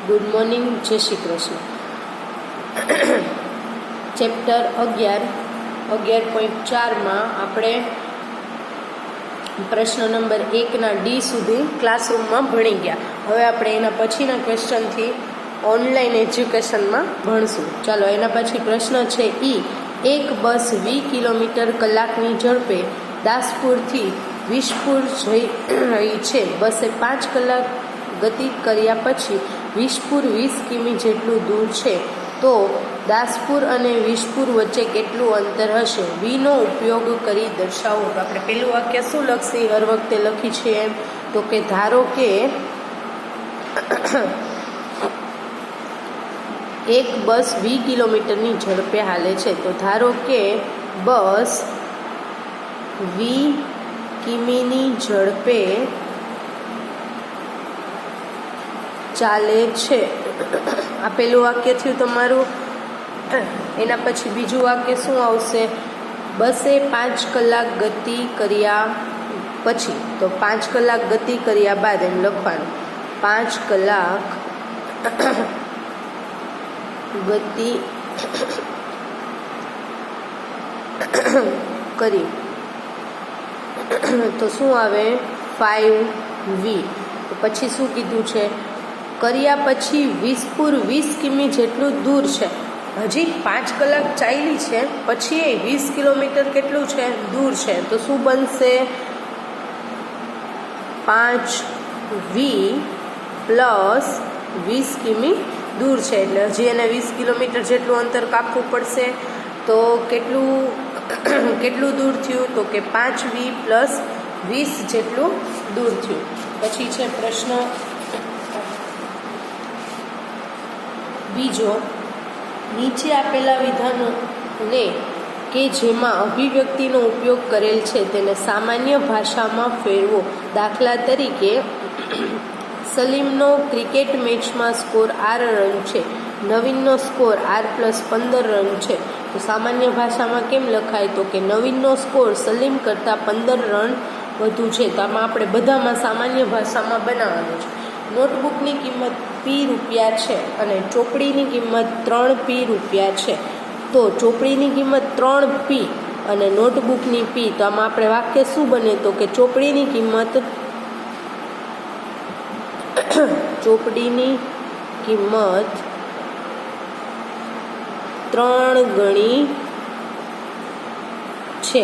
Good morning, જય Shri Krishna. Chapter 11.4માં આપણે પ્રશ્ન નંબર 1ના D સુધી ક્લાસરૂમમાં ભણી ગયા. હવે આપણે એના પછીના ક્વેશ્ચનથી ઓનલાઈન એજ્યુકેશનમાં ભણશું. ચાલો, એના પછી પ્રશ્ન છે એક બસ 20 કિલોમીટર કલાકની ઝડપે દાસપુરથી વિસપુર જઈ રહી છે. બસે 5 કલાક ગતિ કર્યા પછી વિસપુર 20 કિમી જેટલું દૂર છે. તો દાસપુર અને વિસપુર વચ્ચે કેટલું અંતર હશે? વીનો ઉપયોગ કરી દર્શાવો. તો આપણે પેલું વાક્ય શું લખશી? હર વખતે લખી છે એમ, તો કે ધારો કે એક બસ 20 કિલોમીટરની ઝડપે હાલે છે. તો ધારો કે બસ 20 કિમીની ઝડપે ચાલે છે. આ પેલું વાક્ય થયું તમારું. એના પછી બીજું વાક્ય શું આવશે? બસે 5 કલાક ગતિ કર્યા પછી. તો 5 કલાક ગતિ કર્યા બાદ એમ લખવાનું. 5 કલાક ગતિ કરી તો શું આવે? 5v. તો પછી શું કીધું છે? કર્યા પછી વિસપુર 20 કિમી જેટલું દૂર છે. હજી 5 કલાક ચાલી છે, પછી એ 20 કિલોમીટર કેટલું છે? દૂર છે. તો શું બનશે? 5v પ્લસ 20 કિમી દૂર છે, એટલે હજી એને 20 કિલોમીટર જેટલું અંતર કાપવું પડશે. તો કેટલું દૂર થયું? તો કે 5v પ્લસ 20 જેટલું દૂર થયું. પછી છે પ્રશ્ન બીજો. નીચે આપેલા વિધાનોને કે જેમાં અભિવ્યક્તિનો ઉપયોગ કરેલ છે તેને સામાન્ય ભાષામાં ફેરવો. દાખલા તરીકે, સલીમનો ક્રિકેટ મેચમાં સ્કોર 8 રન છે. નવીનનો સ્કોર 8+15 રન છે. તો સામાન્ય ભાષામાં કેમ લખાય? તો કે નવીનનો સ્કોર સલીમ કરતાં 15 રન વધુ છે. તો આમાં આપણે બધામાં સામાન્ય ભાષામાં બનાવવાનું છે. નોટબુકની કિંમત રૂપિયા છે અને ચોપડીની કિંમત 3p રૂપિયા છે. તો ચોપડીની કિંમત 3p અને નોટબુકની p. તો આમાં આપણે વાક્ય શું બને? તો કે ચોપડીની કિંમત 3 ગણી છે.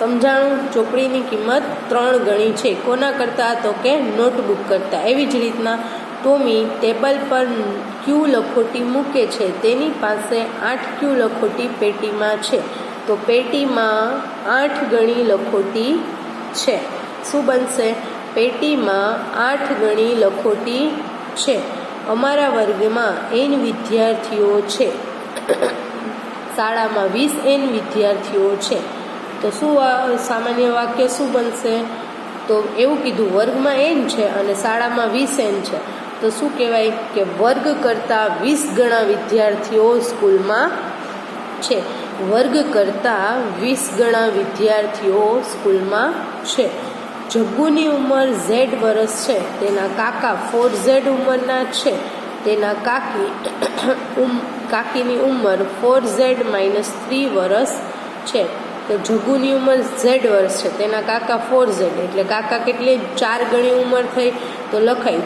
સમજાણું? ચોપડીની કિંમત 3 ગણી છે. કોના કરતાં? તો કે નોટબુક કરતાં. એવી જ રીતના ટોમી ટેબલ પર Q લખોટી મૂકે છે. તેની પાસે 8 Q લખોટી પેટીમાં છે. તો પેટીમાં 8 ગણી લખોટી છે. શું બનશે? પેટીમાં 8 ગણી લખોટી છે. અમારા વર્ગમાં n વિદ્યાર્થીઓ છે. શાળામાં 20 n વિદ્યાર્થીઓ છે. તો શું સામાન્ય વાક્ય શું બનશે? તો એવું કીધું, વર્ગમાં n છે અને શાળામાં 20 n છે. તો શું કહેવાય? કે વર્ગ કરતાં 20 ગણા વિદ્યાર્થીઓ સ્કૂલમાં છે. વર્ગ કરતાં 20 ગણા વિદ્યાર્થીઓ સ્કૂલમાં છે. જગ્ગુની ઉંમર z વર્ષ છે. તેના કાકા 4z ઉંમરના છે. તેના કાકીની ઉંમર 4z - 3 વર્ષ છે. તો જગ્ગુની ઉંમર z વર્ષ છે, તેના કાકા 4z, એટલે કાકા કેટલી 4 ગણી ઉંમર થઈ? તો લખાય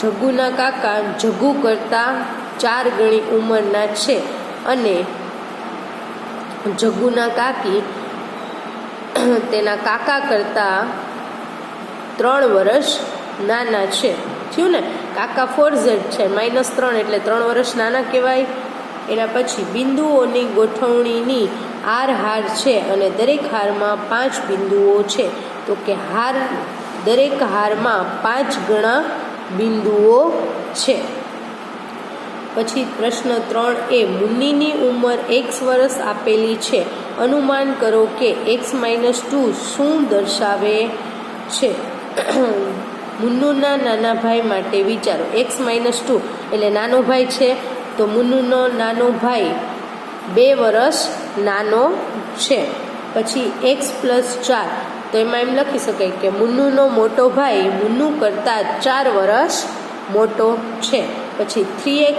જગ્ગુના કાકા જગ્ગુ કરતાં 4 ગણી ઉંમરના છે અને જગ્ગુના કાકી તેના કાકા કરતાં 3 વર્ષ નાના છે. થયું ને? કાકા 4z છે, -3 એટલે 3 વર્ષ નાના કહેવાય. એના પછી બિંદુઓની ગોઠવણીની હાર છે અને દરેક હારમાં 5 બિંદુઓ છે. તો કે દરેક હારમાં 5 ગણા બિંદુઓ છે. પછી પ્રશ્ન 3a. મુન્નીની ઉંમર x વર્ષ આપેલી છે. અનુમાન કરો કે x - 2 શું દર્શાવે છે? મુન્નુના નાના ભાઈ માટે વિચારો. x - 2 એટલે નાનો ભાઈ છે. તો મુન્નુનો નાનો ભાઈ 2 વર્ષ નાનો છે. પછી x + 4 તો તો એમાં એમ લખી શકાય કે મુન્નુનો મોટો ભાઈ મુન્નુ કરતાં 4 વર્ષ મોટો છે. પછી 3x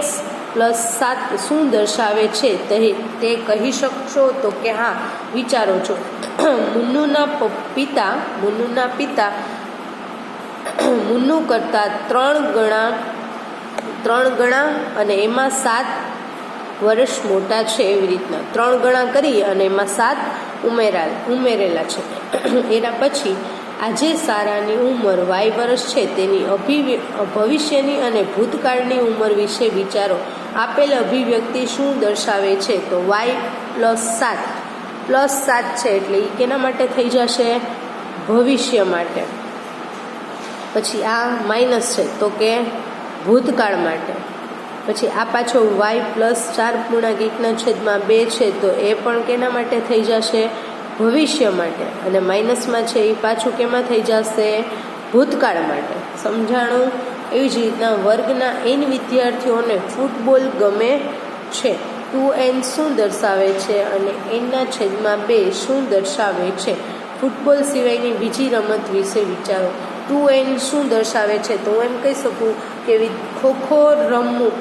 + 7 શું દર્શાવે છે તે કહી શકશો? તો કે હા, વિચારો છો. મુન્નુના પિતા મુન્નુ કરતાં 3 ગણા અને એમાં 7 વર્ષ મોટા છે. એવી રીતના 3 ગણા કરી અને એમાં 7 ઉમેરેલા છે. એના પછી આજે સારાની ઉંમર y વર્ષ છે. તેની ભવિષ્યની અને ભૂતકાળની ઉંમર વિશે વિચારો. આપેલ અભિવ્યક્તિ શું દર્શાવે છે? તો y +7 છે એટલે એ કેના માટે થઈ જશે? ભવિષ્ય માટે. પછી આ માઇનસ છે તો કે ભૂતકાળ માટે. પછી આ પાછો y +4 * 1/2 છે તો એ પણ કેના માટે થઈ જશે? ભવિષ્ય માટે. અને માઇનસમાં છે એ પાછું કેમાં થઈ જશે? ભૂતકાળ માટે. સમજાણું? એવી જ રીતના વર્ગના n વિદ્યાર્થીઓને ફૂટબોલ ગમે છે. 2n શું દર્શાવે છે અને n/2 શું દર્શાવે છે? ફૂટબોલ સિવાયની બીજી રમત વિશે વિચારો. 2n શું દર્શાવે છે? તો હું એમ કહી શકું કે ખોખો રમવું.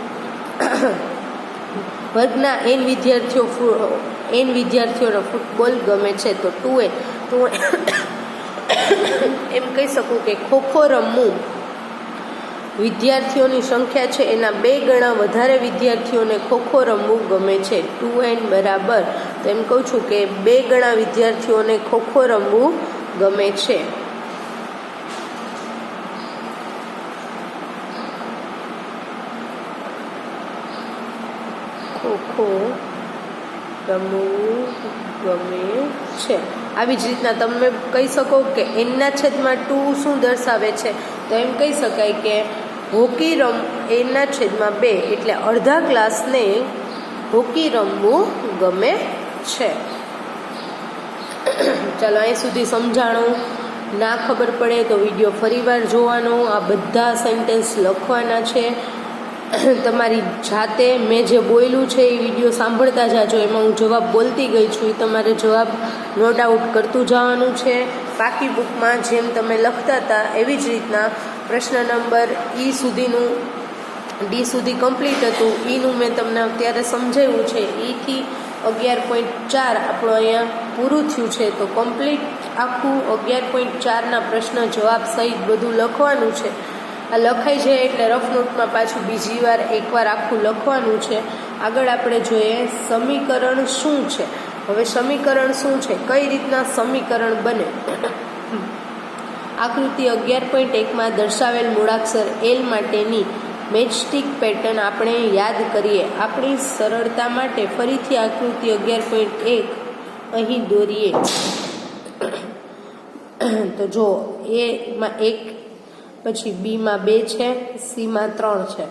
વર્ગના n વિદ્યાર્થીઓને ફૂટબોલ ગમે છે તો 2n. તો એમ કહી શકું કે ખોખો રમવું વિદ્યાર્થીઓની સંખ્યા છે એના 2 ગણા વધારે વિદ્યાર્થીઓને ખોખો રમવું ગમે છે. 2n બરાબર, તો એમ કહું છું કે 2 ગણા વિદ્યાર્થીઓને ખોખો રમવું ગમે છે. ખોખો રમવું ગમે છે. આવી જ રીતના તમે કહી શકો કે n/2 શું દર્શાવે છે? તો એમ કહી શકાય કે હોકી n/2 એટલે અડધા ક્લાસને હોકી રમવું ગમે છે. ચાલો અહીં સુધી સમજાણું. ના ખબર પડે તો વિડીયો ફરીવાર જોવાનો. આ બધા સેન્ટેન્સ લખવાના છે તમારી જાતે. મેં જે બોલ્યું છે એ વિડીયો સાંભળતા જાજો. એમાં હું જવાબ બોલતી ગઈ છું, એ તમારે જવાબ નોટ આઉટ કરતું જવાનું છે. પાકી બુકમાં જેમ તમે લખતા હતા એવી જ રીતના પ્રશ્ન નંબર D સુધી કમ્પ્લીટ હતું. ઈનું મેં તમને અત્યારે સમજાવ્યું છે. ઈથી 11.4 આપણું અહીંયા પૂરું થયું છે. તો કમ્પ્લીટ આખું 11.4ના પ્રશ્ન જવાબ સહિત બધું લખવાનું છે. આ લખાઈ જાય એટલે રફ નોટમાં પાછું બીજી વાર એકવાર આખું લખવાનું છે. આગળ આપણે જોઈએ સમીકરણ શું છે. હવે સમીકરણ શું છે, કઈ રીતના સમીકરણ બને. આકૃતિ 11.1માં દર્શાવેલ મૂળાક્ષર L માટેની મેચસ્ટિક પેટર્ન આપણે યાદ કરીએ. આપણી સરળતા માટે ફરીથી આકૃતિ 11.1 અહીં દોરીએ. તો જો એમાં 1, પછી બીમાં 2 છે, સીમાં 3 છે.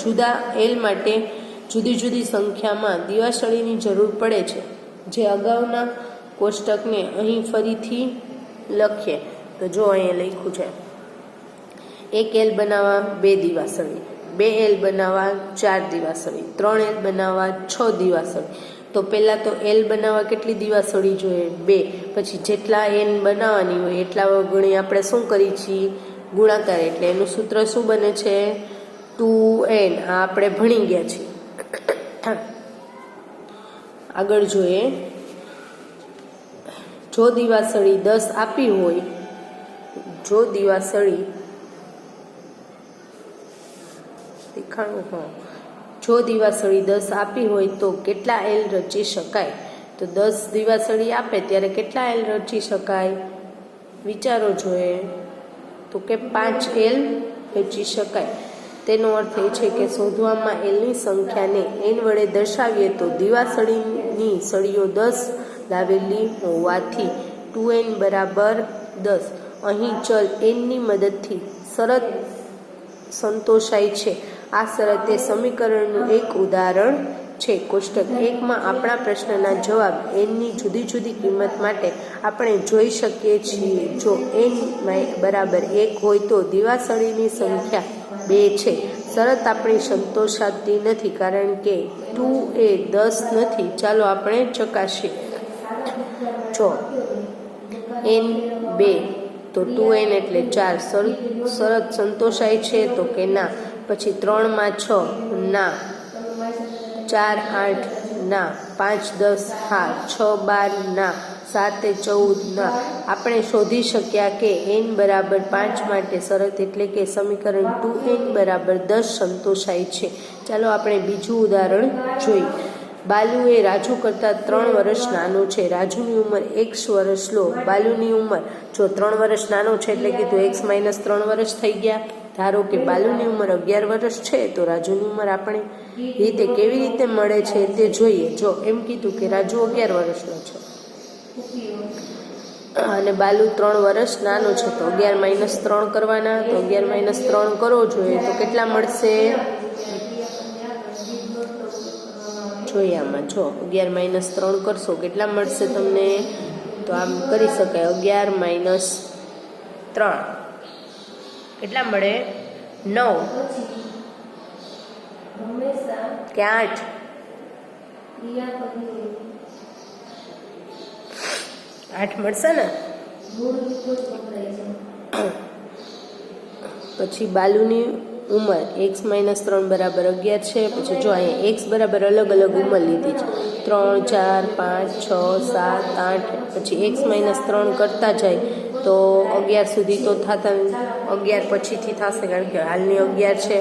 જુદા L માટે જુદી જુદી સંખ્યામાં દિવાસળીની જરૂર પડે છે. જે અગાઉના કોષ્ટકને અહીં ફરીથી લખીએ. તો જો અહીંયા લખ્યું છે 1 L બનાવવા 2 દિવાસળી, 2 L બનાવવા 4 દિવાસળી, 3 L બનાવવા 6 દિવાસળી. તો પહેલાં તો L બનાવવા કેટલી દિવાસળી જોઈએ? 2. પછી જેટલા n બનાવવાની હોય એટલા ગણી આપણે શું કરી છીએ? ગુણાકાર. એટલે એનું સૂત્ર શું બને છે? 2n. આ આપણે ભણી ગયા છીએ. આગળ જોઈએ, જો દિવાસળી 10 આપી હોય, જો દિવાસળી જો દિવાસળી 10 આપી હોય તો કેટલા L રચી શકાય? તો 10 દિવાસળી આપે ત્યારે કેટલા L રચી શકાય? વિચારો જોઈએ. તો કે 5 L રચી શકાય. તેનો અર્થ એ છે કે શોધવામાં Lની સંખ્યાને n વડે દર્શાવીએ તો દિવાસળીની સળીઓ 10 લાવેલી હોવાથી 2n બરાબર 10. અહીં ચલ nની મદદથી શરત સંતોષાય છે. આ શરત એ સમીકરણનું એક ઉદાહરણ છે. કોષ્ટક 1માં આપણા પ્રશ્નના જવાબ nની જુદી જુદી કિંમત માટે આપણે જોઈ શકીએ છીએ. જો n બરાબર 1 હોય તો દિવાસળીની સંખ્યા 2 છે. શરત આપણી સંતોષાતી નથી કારણ કે 2 એ 10 નથી. ચાલો આપણે ચકાસીએ. જો n2 તો 2n એટલે 4 શરત સંતોષાય છે તો કે ના. પછી 3 માં 6 ના, 4 8 ના, 5 10 હા, 6 12 ના, 7 14 ના. આપણે શોધી શક્યા કે n બરાબર 5 માટે શરત એટલે કે સમીકરણ 2n બરાબર 10 સંતોષાય છે. ચાલો આપણે બીજું ઉદાહરણ જોઈએ. બાલુ એ રાજુ કરતાં 3 વર્ષ નાનો છે. રાજુની ઉંમર x વર્ષ લો. બાલુની ઉંમર જો 3 વર્ષ નાનો છે એટલે કીધું x - 3 વર્ષ થઈ ગયા. ધારો કે બાલુની ઉંમર 11 વર્ષ છે તો રાજુની ઉંમર આપણે રીતે કેવી રીતે મળે છે તે જોઈએ. જો એમ કીધું કે રાજુ 11 વર્ષનો છે અને બાલુ 3 વર્ષ નાનો છે તો 11 - 3 કરવાના. તો 11 - 3 કરો જોઈએ તો કેટલા મળશે જોઈએ. આમાં જો 11 - 3 કરશો કેટલા મળશે તમને? તો આમ કરી શકાય 11 - 3 કેટલા મળે? 9 કે 8? આઠ મળશે ને. પછી બાલુની ઉંમર x - 3 બરાબર 11 છે. પછી જો અહીંયા x બરાબર અલગ અલગ ઉંમર લીધી છે 3 4 5 6 7 8. પછી x - 3 કરતા જાય તો 11 સુધી તો થતા 11 પછીથી થશે કારણ કે હાલની 11 છે.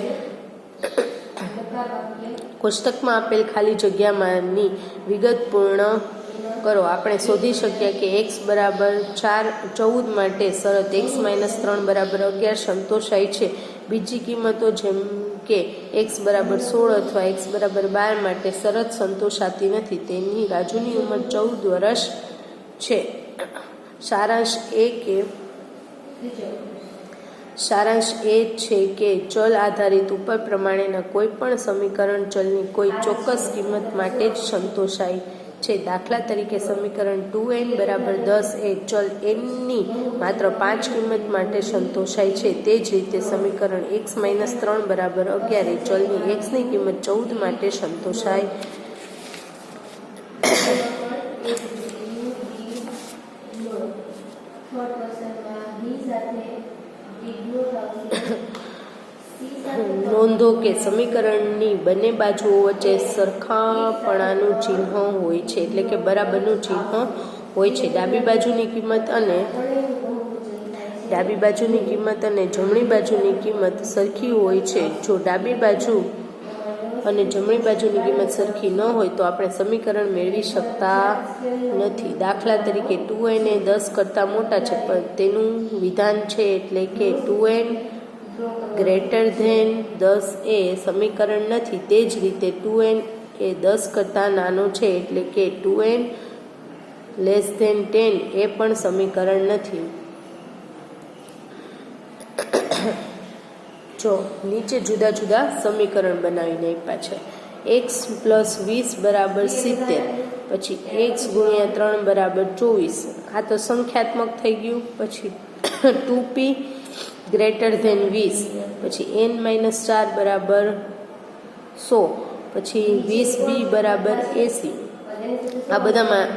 કોષ્ટકમાં આપેલ ખાલી જગ્યામાંની વિગત પૂર્ણ કરો. આપણે શોધી શકીએ કે x બરાબર 14 માટે શરત x - 3 બરાબર 11 સંતોષાય છે. બીજી કિંમતો જેમ કે x બરાબર 16 અથવા x બરાબર 12 માટે શરત સંતોષાતી નથી. તેની રાજુની ઉંમર 14 વર્ષ છે. સારાંશ એ છે કે ચલ આધારિત ઉપર પ્રમાણેના કોઈ પણ સમીકરણ ચલની કોઈ ચોક્કસ કિંમત માટે જ સંતોષાય છે. દાખલા તરીકે સમીકરણ 2n બરાબર 10 એ ચલ n ની માત્ર 5 કિંમત માટે સંતોષાય છે. તે જ રીતે સમીકરણ x - 3 બરાબર 11 એ ચલની x ની કિંમત 14 માટે સંતોષાય નોંધો કે સમીકરણની બંને બાજુઓ વચ્ચે સરખાપણાનું ચિહ્ન હોય છે એટલે કે બરાબરનું ચિહ્ન હોય છે. ડાબી બાજુની કિંમત અને જમણી બાજુની કિંમત સરખી હોય છે. જો ડાબી બાજુ અને જમણી બાજુની કિંમત સરખી ન હોય તો આપણે સમીકરણ મેળવી શકતા નથી. દાખલા તરીકે 2n એ 10 કરતાં મોટા છે પણ તેનું વિધાન છે એટલે કે 2n ગ્રેટર ધેન 10 એ સમીકરણ નથી. તે જ રીતે 2n એ 10 કરતાં નાનો છે એટલે કે 2n લેસ ધેન 10 એ પણ સમીકરણ નથી. જો નીચે જુદા જુદા સમીકરણ બનાવીને આપ્યા છે. x + 20 બરાબર 70. પછી x × 3 બરાબર 24. આ તો સંખ્યાત્મક થઈ ગયું. પછી 2p ગ્રેટર ધેન 20. પછી n - 4 બરાબર 100. પછી 20b બરાબર 80. આ બધામાં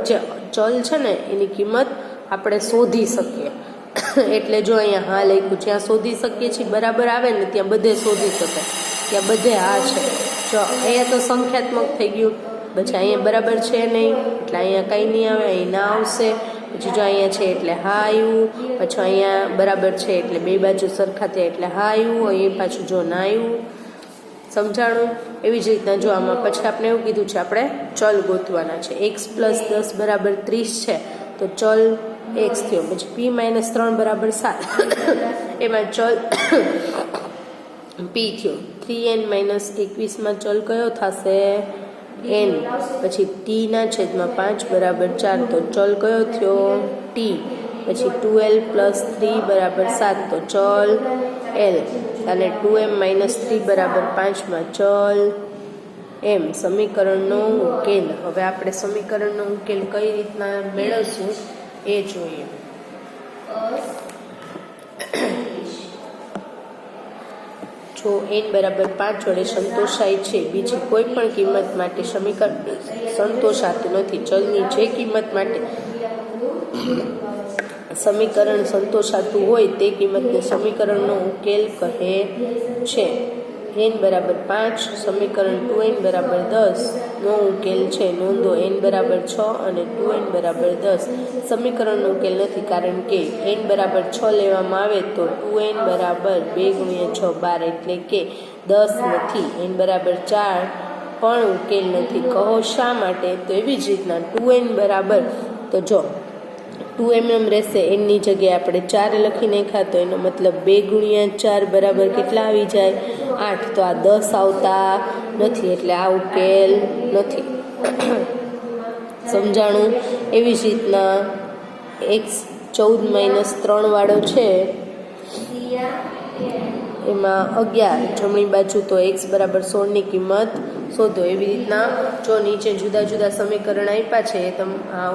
જે ચલ છે ને એની કિંમત આપણે શોધી શકીએ. એટલે જો અહીંયા હા લખ્યું જ્યાં શોધી શકીએ છીએ બરાબર આવે ને ત્યાં બધે શોધી શકાય. ત્યાં બધે હા છે. જો અહીંયા તો સંખ્યાત્મક થઈ ગયું. પછી અહીંયા બરાબર છે નહીં એટલે અહીંયા કંઈ નહીં આવે, અહીં ના આવશે. પછી જો અહીંયા છે એટલે હા આવ્યું. પછી અહીંયા બરાબર છે એટલે બે બાજુ સરખા થયા એટલે હા આવ્યું. અહીં પાછું જો ના આવ્યું. સમજાણું? એવી જ રીતના જો આમાં પછી આપણે એવું કીધું છે આપણે ચલ ગોતવાના છે. x + 10 બરાબર 30 છે તો ચલ x થયો. પછી p - 3 બરાબર 7 એમાં ચલ p થયો. 3n - 21 માં ચલ કયો થશે? n. પછી t ના છેદમાં 5 બરાબર 4 તો ચલ કયો થયો? t. પછી 2l + 3 બરાબર 7 તો ચલ l. અને 2m - 3 બરાબર 5 માં ચલ m. સમીકરણનો ઉકેલ. હવે આપણે સમીકરણનો ઉકેલ કઈ રીતના મેળવશું એ જોઈએ. જો n બરાબર 5 વડે સંતોષાય છે. બીજી કોઈ પણ કિંમત માટે સમીકરણ સંતોષાતું નથી. ચલની જે કિંમત માટે સમીકરણ સંતોષાતું હોય તે કિંમતને સમીકરણનો ઉકેલ કહે છે. n બરાબર 5, સમીકરણ 2n બરાબર 10 નો ઉકેલ છે. નોંધો n બરાબર 6 અને 2n બરાબર 10 સમીકરણનો ઉકેલ નથી, કારણ કે n બરાબર 6 લેવામાં આવે તો 2n બરાબર 2 × 6 12 એટલે કે 10 નથી. n બરાબર 4 પણ ઉકેલ નથી. કહો શા માટે? તો એવી જ રીતના 2n બરાબર, તો જો 2 રહેશે, એની જગ્યાએ આપણે 4 લખી નાખ્યા તો એનો મતલબ 2 × 4 બરાબર કેટલા આવી જાય? 8. તો આ 10 આવતા નથી, એટલે આ ઉકેલ નથી. સમજાણું? એવી જ રીતના x14 - 3 વાળો છે, એમાં 11 જમણી બાજુ, તો x બરાબર 16 ની કિંમત શોધો. એવી રીતના જો નીચે જુદા જુદા સમીકરણ આપ્યા છે એ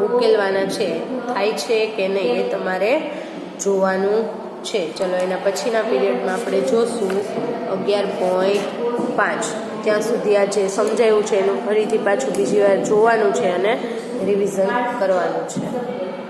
ઉકેલવાના છે, થાય છે કે નહીં એ તમારે જોવાનું છે. ચલો એના પછીના પીરિયડમાં આપણે જોશું 11.5. ત્યાં સુધી આ જે સમજાયું છે એનું ફરીથી પાછું બીજી વાર જોવાનું છે અને રિવિઝન કરવાનું છે.